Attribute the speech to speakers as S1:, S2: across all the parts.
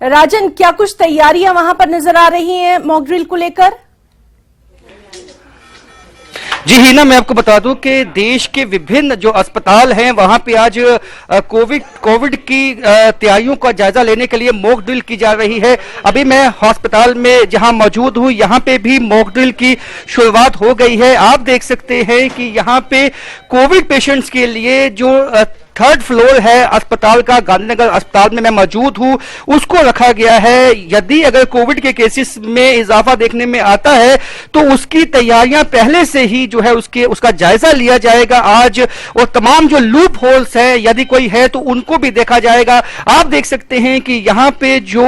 S1: राजन, क्या कुछ तैयारियां वहां पर नजर आ रही हैं मॉक ड्रिल को लेकर?
S2: जी हिना, मैं आपको बता दूं कि देश के विभिन्न जो अस्पताल हैं वहां पे आज कोविड की तैयारियों का जायजा लेने के लिए मॉक ड्रिल की जा रही है। अभी मैं अस्पताल में जहां मौजूद हूं, यहां पे भी मॉक ड्रिल की शुरुआत हो गई है। आप देख सकते हैं कि यहां पे कोविड पेशेंट्स के लिए जो थर्ड फ्लोर है अस्पताल का, गांधीनगर अस्पताल में मैं मौजूद हूं, उसको रखा गया है। यदि अगर कोविड के केसेस में इजाफा देखने में आता है तो उसकी तैयारियां पहले से ही जो है उसका जायजा लिया जाएगा आज, और तमाम जो लूप होल्स हैं यदि कोई है तो उनको भी देखा जाएगा। आप देख सकते हैं कि यहां पे जो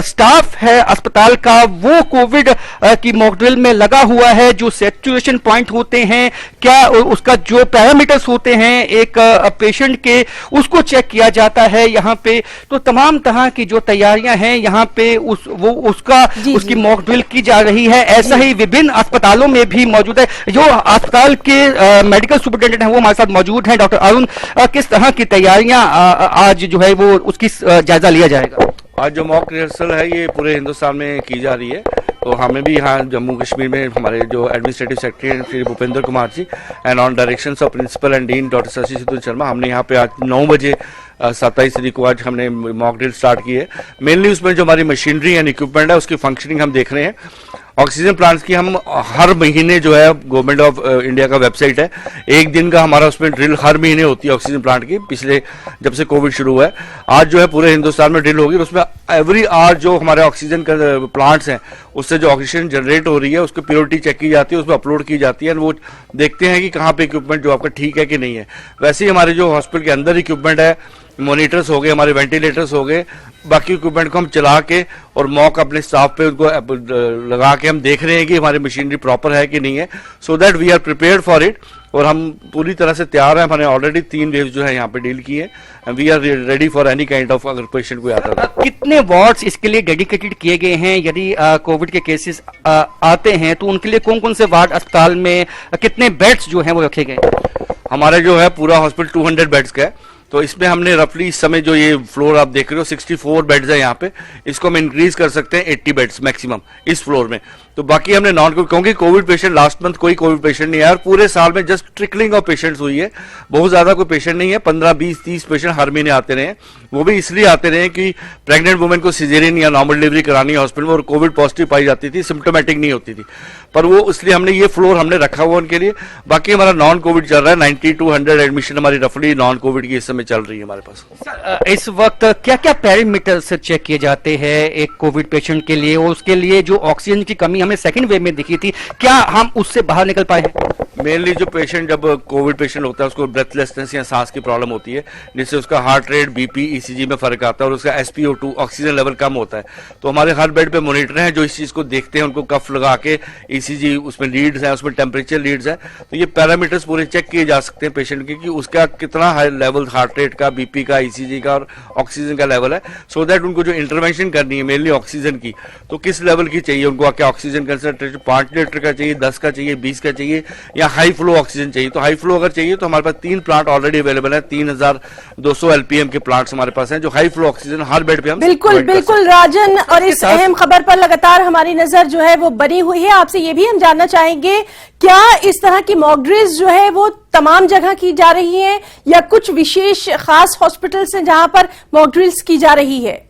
S2: स्टाफ है अस्पताल का वो कोविड की मॉक ड्रिल में लगा हुआ है। जो सैचुरेशन पॉइंट होते हैं, क्या उसका जो पैरामीटर्स होते हैं एक पेशेंट के, उसको चेक किया जाता है यहाँ पे। तो तमाम तरह की जो तैयारियां हैं यहाँ पे उसकी मॉक ड्रिल की जा रही है। ऐसा ही विभिन्न अस्पतालों में भी मौजूद है। जो अस्पताल के मेडिकल सुपरिटेंडेंट हैं वो हमारे साथ मौजूद हैं, डॉक्टर अरुण। किस तरह की तैयारियां आज जो है वो उसकी जायजा लिया जाएगा?
S3: आज जो मॉक रिहर्सल है ये पूरे हिंदुस्तान में की जा रही है। तो हमें भी यहाँ जम्मू कश्मीर में हमारे जो administrative secretary Shri Bhupendra Kumar ji and on directions of principal and dean doctor Shashi Sidhu Sharma, हमने यहाँ पे आज 9 बजे 27 तारीख को आज हमने मॉक ड्रिल स्टार्ट की है। मेनली उसमें जो हमारी मशीनरी एंड इक्विपमेंट है उसकी फंक्शनिंग हम देख रहे हैं। ऑक्सीजन प्लांट्स की हम हर महीने जो है गवर्नमेंट ऑफ इंडिया का वेबसाइट है, एक दिन का हमारा उसमें ड्रिल हर महीने होती है ऑक्सीजन प्लांट की, पिछले जब से कोविड शुरू हुआ है। आज जो है पूरे हिंदुस्तान में ड्रिल होगी। उसमें एवरी आवर जो हमारे ऑक्सीजन का प्लांट्स हैं उससे जो ऑक्सीजन जनरेट हो रही है उसकी प्योरिटी चेक की जाती है, उसमें अपलोड की जाती है। वो देखते हैं कि कहाँ पे इक्विपमेंट जो आपका ठीक है कि नहीं है। वैसे ही हमारे जो हॉस्पिटल के अंदर इक्विपमेंट है, मॉनिटर्स हो गए, हमारे वेंटिलेटर्स हो गए, बाकी इक्विपमेंट को हम चला के और मॉक अपने स्टाफ पे उनको लगा के हम देख रहे हैं कि हमारी मशीनरी प्रॉपर है कि नहीं है, so that we are prepared for it. और हम पूरी तरह से तैयार हैं। हमने ऑलरेडी 3 वेव्स जो है यहाँ पे डील की है। We are ready for any kind of अगर पेशेंट कोई आता है।
S2: कितने वार्ड्स इसके लिए डेडिकेटेड किए गए हैं? यदि कोविड के केसेस आते हैं तो उनके लिए कौन कौन से वार्ड अस्पताल में कितने बेड्स जो हैं वो रखे गए?
S3: हमारे जो है पूरा हॉस्पिटल 200 बेड्स का है। तो इसमें हमने रफली इस समय जो ये फ्लोर आप देख रहे हो 64 बेड्स है यहाँ पे, इसको हम इंक्रीज कर सकते हैं 80 बेड्स मैक्सिमम इस फ्लोर में। तो बाकी हमने नॉन कोविड, क्योंकि कोविड पेशेंट लास्ट मंथ कोई कोविड पेशेंट नहीं आया और पूरे साल में जस्ट ट्रिकलिंग ऑफ पेशेंट्स हुई है, बहुत ज्यादा कोई पेशेंट नहीं है। 15, 20, 30 पेशेंट हर महीने आते रहे, वो भी इसलिए आते रहे कि प्रेग्नेंट वुमेन को सिजेरियन या नॉर्मल डिलीवरी करानी है हॉस्पिटल में और कोविड पॉजिटिव पाई जाती थी, सिम्टोमेटिक नहीं होती थी, पर वो इसलिए हमने ये फ्लोर हमने रखा हुआ उनके लिए। बाकी हमारा नॉन कोविड चल रहा है, 90 to 100 एडमिशन हमारी रफली नॉन कोविड की इस समय चल रही है हमारे पास।
S2: इस वक्त क्या क्या पैरामीटर्स चेक किए जाते हैं एक कोविड पेशेंट के लिए, और उसके लिए जो ऑक्सीजन की कमी हमें सेकंड वेव में दिखी थी, क्या हम उससे बाहर निकल पाए हैं?
S3: मेनली जो पेशेंट, जब कोविड पेशेंट होता है उसको ब्रेथलेसनेस या सांस की प्रॉब्लम होती है, जिससे उसका हार्ट रेट, बीपी, ईसीजी में फर्क आता है और उसका SpO2 ऑक्सीजन लेवल कम होता है। तो हमारे हर बेड पे मॉनिटर हैं जो इस चीज को देखते हैं, उनको कफ लगा के ईसीजी उसमें लीड्स हैं, उसमें टेम्परेचर लीड्स हैं। तो ये पैरामीटर्स पूरे चेक किए जा सकते हैं पेशेंट के कि उसका कितना हाई लेवल हार्ट रेट का, बीपी का, ईसीजी का और ऑक्सीजन का लेवल है, सो दैट उनको जो इंटरवेंशन करनी है मेनली ऑक्सीजन की, तो किस लेवल की चाहिए उनको, क्या ऑक्सीजन कंसंट्रेशन 5 लीटर का चाहिए, 10 का चाहिए, 20 का चाहिए या हाई फ्लो ऑक्सीजन चाहिए। तो हाई फ्लो अगर चाहिए तो हमारे पास 3 प्लांट ऑलरेडी अवेलेबल है, 3200 LPM के प्लांट्स हमारे पास हैं जो हाई फ्लो ऑक्सीजन हर बेड पे हम
S1: बिल्कुल राजन, और इस अहम खबर पर लगातार हमारी नजर जो है वो बनी हुई है। आपसे ये भी हम जानना चाहेंगे, क्या इस तरह की मॉक ड्रिल्स जो है वो तमाम जगह की जा रही है या कुछ विशेष खास हॉस्पिटल्स हैं जहां पर मॉक ड्रिल्स की जा रही है?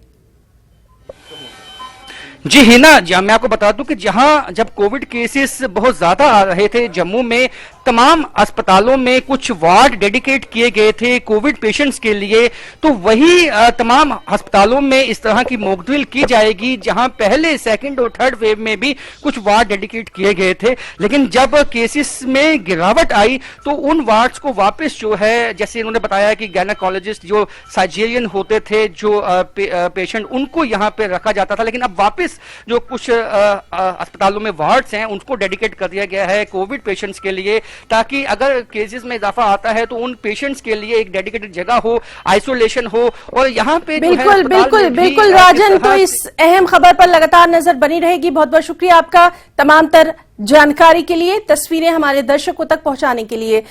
S2: जी हिना, मैं आपको बता दूं कि जब कोविड केसेस बहुत ज्यादा आ रहे थे जम्मू में, तमाम अस्पतालों में कुछ वार्ड डेडिकेट किए गए थे कोविड पेशेंट्स के लिए। तो वही तमाम अस्पतालों में इस तरह की मॉक ड्रिल की जाएगी, जहां पहले, सेकंड और थर्ड वेव में भी कुछ वार्ड डेडिकेट किए गए थे। लेकिन जब केसेस में गिरावट आई तो उन वार्ड्स को वापस जो है, जैसे उन्होंने बताया कि गायनेकोलॉजिस्ट जो सर्जरियन होते थे, जो पेशेंट, उनको यहाँ पे रखा जाता था। लेकिन अब वापस जो कुछ अस्पतालों में वार्ड्स हैं उनको डेडिकेट कर दिया गया है कोविड पेशेंट्स के लिए, ताकि अगर केसेस में इजाफा आता है तो उन पेशेंट्स के लिए एक डेडिकेटेड जगह हो, आइसोलेशन हो। और यहाँ पे
S1: बिल्कुल राजन, तो इस अहम खबर पर लगातार नजर बनी रहेगी। बहुत बहुत शुक्रिया आपका तमाम तर जानकारी के लिए, तस्वीरें हमारे दर्शकों तक पहुंचाने के लिए।